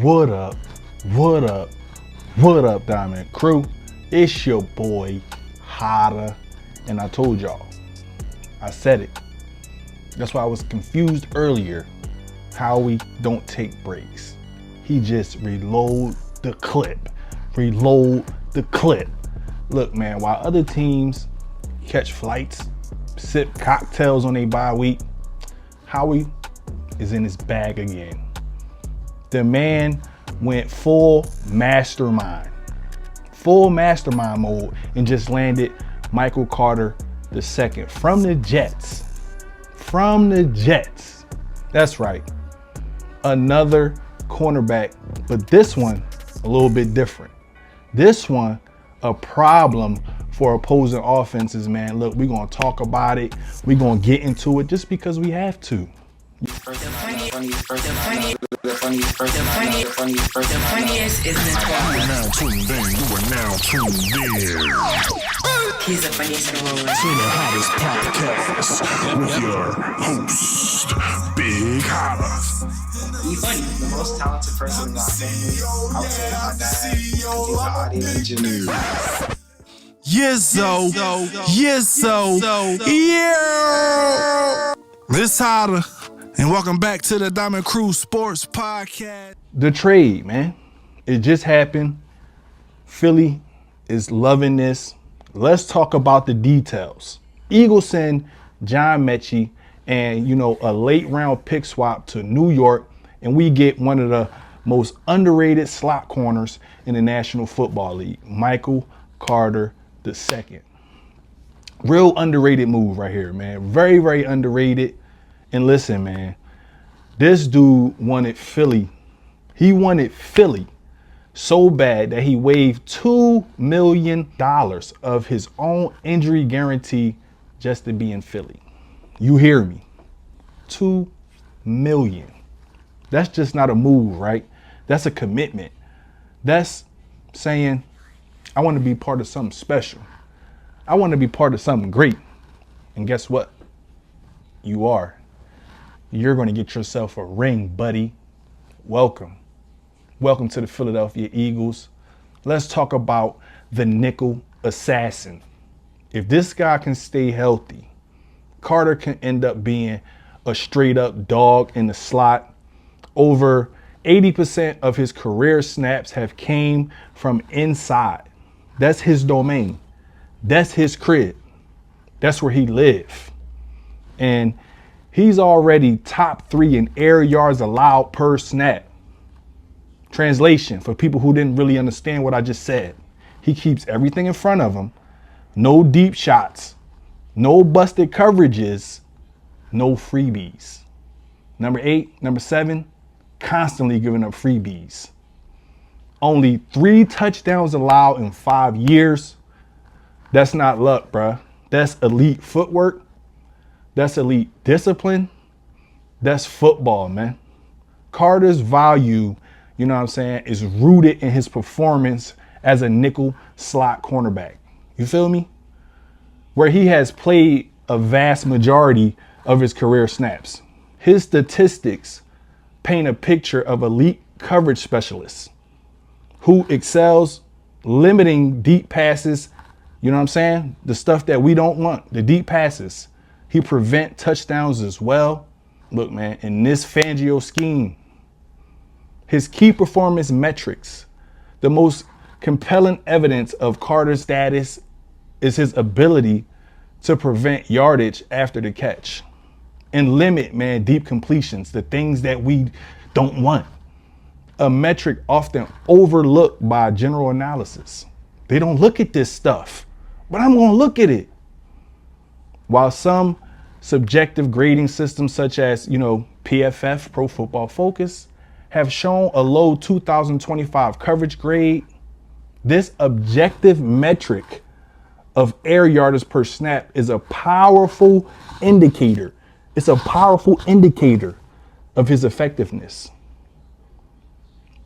What up? What up? What up, Diamond Crew? It's your boy, Hotta. And I told y'all, I said it. That's why I was confused earlier. Howie don't take breaks. He just reload the clip. Reload the clip. Look, man, while other teams catch flights, sip cocktails on their bye week, Howie is in his bag again. The man went full mastermind mode and just landed Michael Carter II from the Jets. That's right. Another cornerback, but this one a little bit different. This one a problem for opposing offenses, man. Look, we're gonna talk about it. We're gonna get into it just because we have to. The funniest is the You are now tuned in. He's the funniest in the world. To the hottest podcast with your host, Big Hotta. He's the most talented person in my family. I would say my dad. He's an audio engineer. Yeah. This Hotta, and welcome back to the Diamond Crew Sports Podcast. The trade, man. It just happened. Philly is loving this. Let's talk about the details. Eagles send John Mechie and, a late round pick swap to New York, and we get one of the most underrated slot corners in the National Football League, Michael Carter II. Real underrated move right here, man. Very, very underrated. And listen, man, this dude wanted Philly. He wanted Philly so bad that he waived $2 million of his own injury guarantee just to be in Philly. You hear me? $2 million. That's just not a move, right? That's a commitment. That's saying, I want to be part of something special. I want to be part of something great. And guess what? You are. You're going to get yourself a ring, buddy. Welcome. Welcome to the Philadelphia Eagles. Let's talk about the nickel assassin. If this guy can stay healthy, Carter can end up being a straight up dog in the slot. Over 80% of his career snaps have came from inside. That's his domain. That's his crib. That's where he lives. And he's already top 3 in air yards allowed per snap. Translation for people who didn't really understand what I just said. He keeps everything in front of him. No deep shots, no busted coverages, no freebies. Number 8, number 7, constantly giving up freebies. Only 3 touchdowns allowed in 5 years. That's not luck, bruh. That's elite footwork. That's elite discipline. That's football, man. Carter's value, is rooted in his performance as a nickel slot cornerback. You feel me? Where he has played a vast majority of his career snaps. His statistics paint a picture of elite coverage specialists who excels limiting deep passes. The stuff that we don't want, the deep passes. He prevent touchdowns as well. Look, man, in this Fangio scheme, his key performance metrics, the most compelling evidence of Carter's status is his ability to prevent yardage after the catch and limit, man, deep completions, the things that we don't want. A metric often overlooked by general analysis. They don't look at this stuff, but I'm going to look at it. While some subjective grading systems such as, PFF, Pro Football Focus, have shown a low 2025 coverage grade, this objective metric of air yardage per snap is a powerful indicator. It's a powerful indicator of his effectiveness.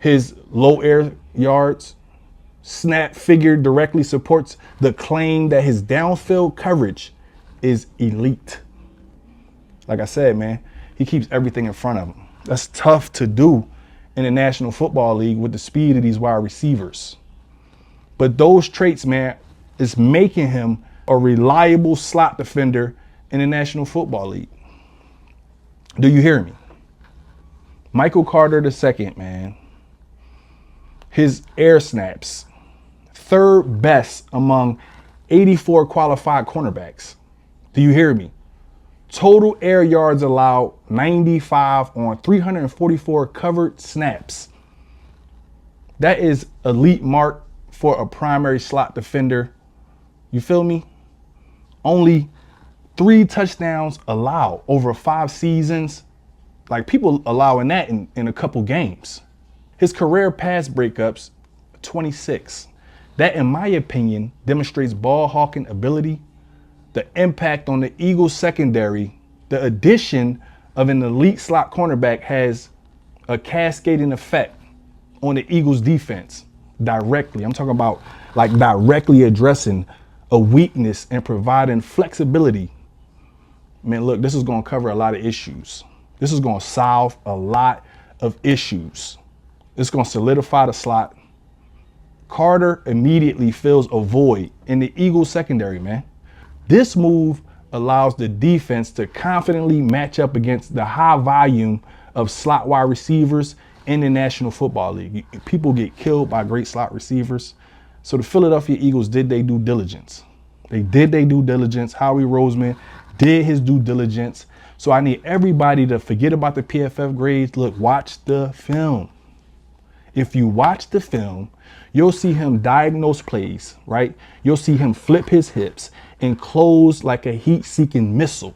His low air yards snap figure directly supports the claim that his downfield coverage is elite. Like I said, man, he keeps everything in front of him. That's tough to do in the National Football League with the speed of these wide receivers. But those traits, man, is making him a reliable slot defender in the National Football League. Do you hear me? Michael Carter II, man, his air snaps, third best among 84 qualified cornerbacks. Do you hear me? Total air yards allowed, 95 on 344 covered snaps. That is elite mark for a primary slot defender. You feel me? Only 3 touchdowns allowed over 5 seasons. Like, people allowing that in a couple games. His career pass breakups, 26. That, in my opinion, demonstrates ball hawking ability, the impact on the Eagles secondary. The addition of an elite slot cornerback has a cascading effect on the Eagles defense directly. I'm talking about like directly addressing a weakness and providing flexibility. Man, look, this is going to cover a lot of issues. This is going to solve a lot of issues. It's going to solidify the slot. Carter immediately fills a void in the Eagles secondary, man. This move allows the defense to confidently match up against the high volume of slot wide receivers in the National Football League. People get killed by great slot receivers. So the Philadelphia Eagles did their due diligence. They did their due diligence. Howie Roseman did his due diligence. So I need everybody to forget about the PFF grades. Look, watch the film. If you watch the film, you'll see him diagnose plays, right? You'll see him flip his hips and close like a heat-seeking missile.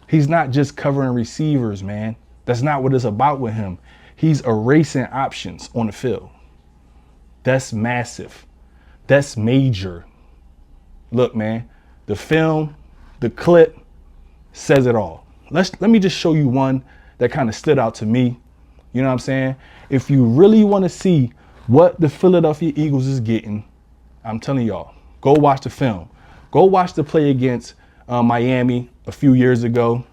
He's not just covering receivers, man. That's not what it's about with him. He's erasing options on the field. That's massive. That's major. Look, man, the film, the clip says it all. Let me just show you one that kind of stood out to me. You know what I'm saying? If you really want to see what the Philadelphia Eagles is getting, I'm telling y'all, go watch the film. Go watch the play against Miami a few years ago.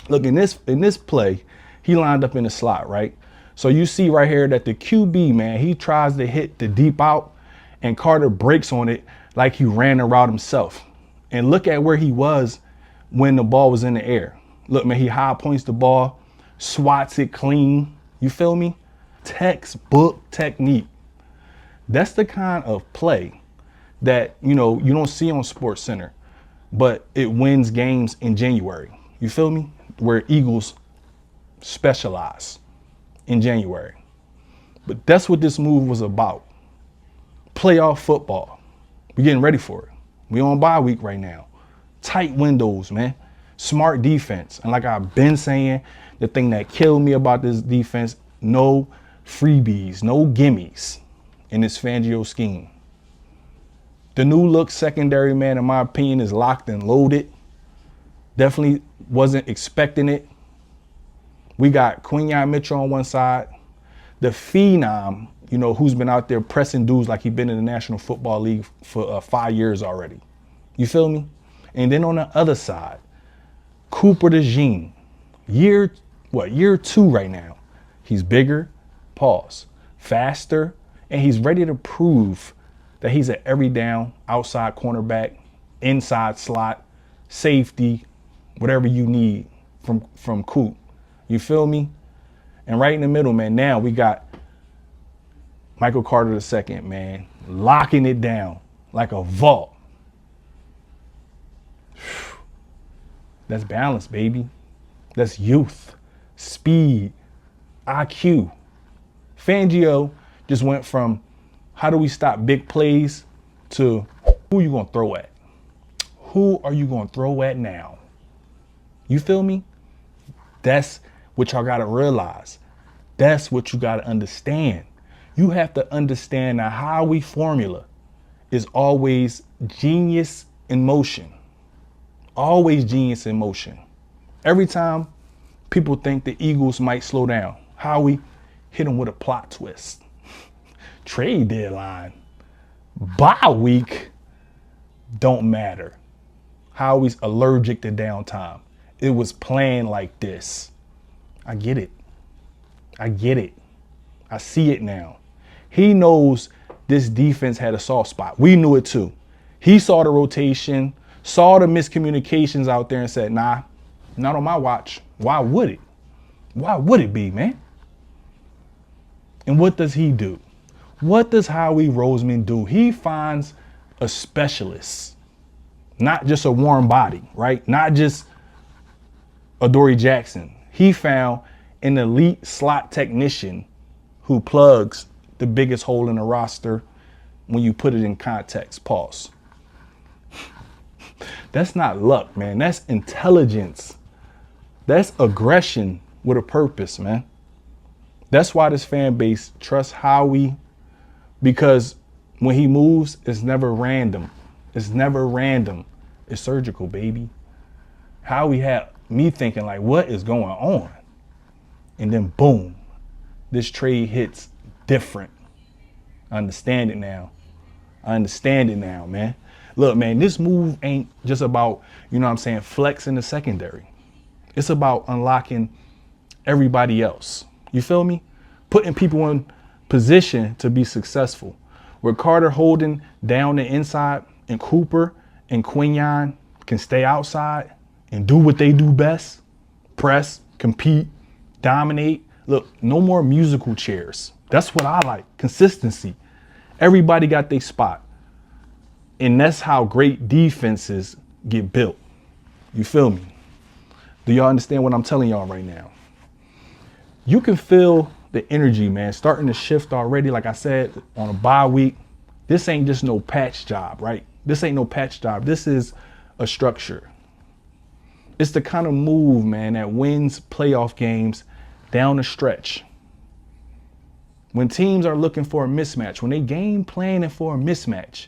Look, in this play, he lined up in the slot, right? So you see right here that the QB, man, he tries to hit the deep out, and Carter breaks on it like he ran the route himself. And look at where he was when the ball was in the air. Look, man, he high points the ball, swats it clean. You feel me? Textbook technique. That's the kind of play that, you know, you don't see on Sports Center, but it wins games in January. You feel me? Where Eagles specialize in January. But that's what this move was about. Playoff football. We're getting ready for it. We on bye week right now. Tight windows, man. Smart defense. And like I've been saying, the thing that killed me about this defense, no freebies, no gimmies in this Fangio scheme. The new look secondary, man, in my opinion, is locked and loaded. Definitely wasn't expecting it. We got Quinyon Mitchell on one side. The phenom, you know, who's been out there pressing dudes like he's been in the National Football League for 5 years already. You feel me? And then on the other side, Cooper DeJean. Year 2 right now. He's bigger, faster, and he's ready to prove that he's an every down outside cornerback, inside slot, safety, whatever you need from Coop. You feel me? And right in the middle, man, now we got Michael Carter II, man, locking it down like a vault. That's balance, baby. That's youth, speed, IQ. Fangio just went from how do we stop big plays to who are you going to throw at? Who are you going to throw at now? You feel me? That's what y'all got to realize. That's what you got to understand. You have to understand that Howie formula is always genius in motion. Always genius in motion. Every time people think the Eagles might slow down, Howie hit them with a plot twist. Trade deadline, bye week, don't matter. Howie's allergic to downtime. It was planned like this. I get it. I get it. I see it now. He knows this defense had a soft spot. We knew it too. He saw the rotation, saw the miscommunications out there and said, nah, not on my watch. Why would it? Why would it be, man? And what does he do? What does Howie Roseman do? He finds a specialist, not just a warm body, right? Not just a Dory Jackson. He found an elite slot technician who plugs the biggest hole in the roster when you put it in context. Pause. That's not luck, man. That's intelligence. That's aggression with a purpose, man. That's why this fan base trusts Howie, because when he moves, it's never random. It's never random. It's surgical, baby. Howie had me thinking like, what is going on? And then boom, this trade hits different. I understand it now. I understand it now, man. Look, man, this move ain't just about, you know what I'm saying, flexing the secondary. It's about unlocking everybody else. You feel me? Putting people in position to be successful. With Carter holding down the inside and Cooper and Quinyon can stay outside and do what they do best. Press, compete, dominate. Look, no more musical chairs. That's what I like. Consistency. Everybody got their spot. And that's how great defenses get built. You feel me? Do y'all understand what I'm telling y'all right now? You can feel the energy, man, starting to shift already. Like I said, on a bye week, this ain't just no patch job, right? This ain't no patch job. This is a structure. It's the kind of move, man, that wins playoff games down the stretch. When teams are looking for a mismatch, when they game planning for a mismatch,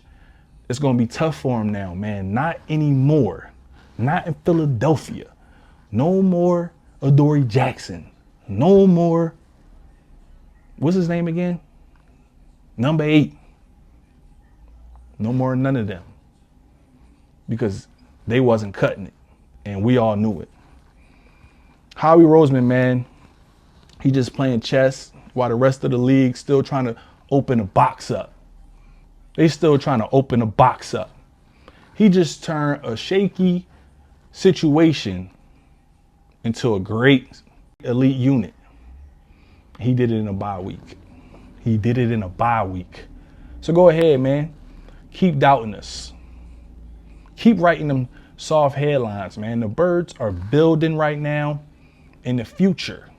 it's going to be tough for them now, man. Not anymore. Not in Philadelphia. No more Adoree Jackson. No more, what's his name again? Number 8. No more none of them. Because they wasn't cutting it. And we all knew it. Howie Roseman, man, he just playing chess while the rest of the league still trying to open a box up. They still trying to open a box up. He just turned a shaky situation into a great elite unit. He did it in a bye week. He did it in a bye week. So go ahead, man. Keep doubting us. Keep writing them soft headlines, man. The birds are building right now. In the future,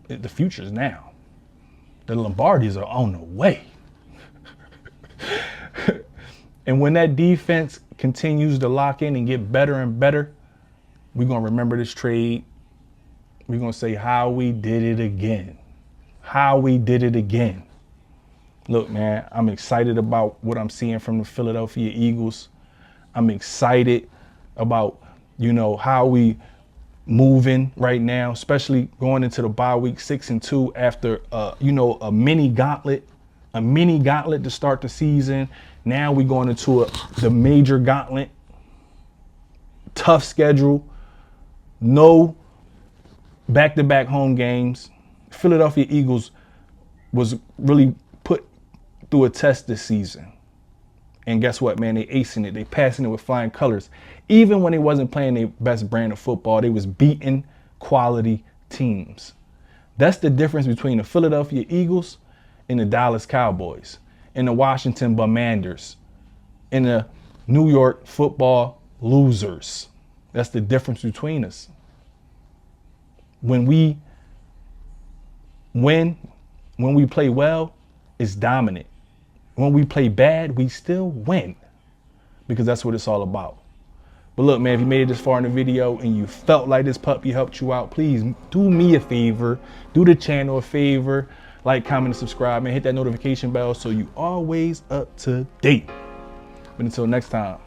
the future's now. The Lombardis are on the way. And when that defense continues to lock in and get better and better, we're going to remember this trade. We're going to say how we did it again. How we did it again. Look, man, I'm excited about what I'm seeing from the Philadelphia Eagles. I'm excited about, you know, how we moving right now, especially going into the bye week 6-2 after, you know, a mini gauntlet to start the season. Now we're going into the major gauntlet. Tough schedule. No back-to-back home games. Philadelphia Eagles was really put through a test this season. And guess what, man? They acing it. They passing it with flying colors. Even when they wasn't playing their best brand of football, they was beating quality teams. That's the difference between the Philadelphia Eagles and the Dallas Cowboys and the Washington Commanders and the New York football losers. That's the difference between us. When we win, when we play well, it's dominant. When we play bad, we still win, because that's what it's all about. But look, man, if you made it this far in the video and you felt like this puppy helped you out, please do me a favor, do the channel a favor, like, comment, and subscribe, man. Hit that notification bell so you always up to date. But until next time,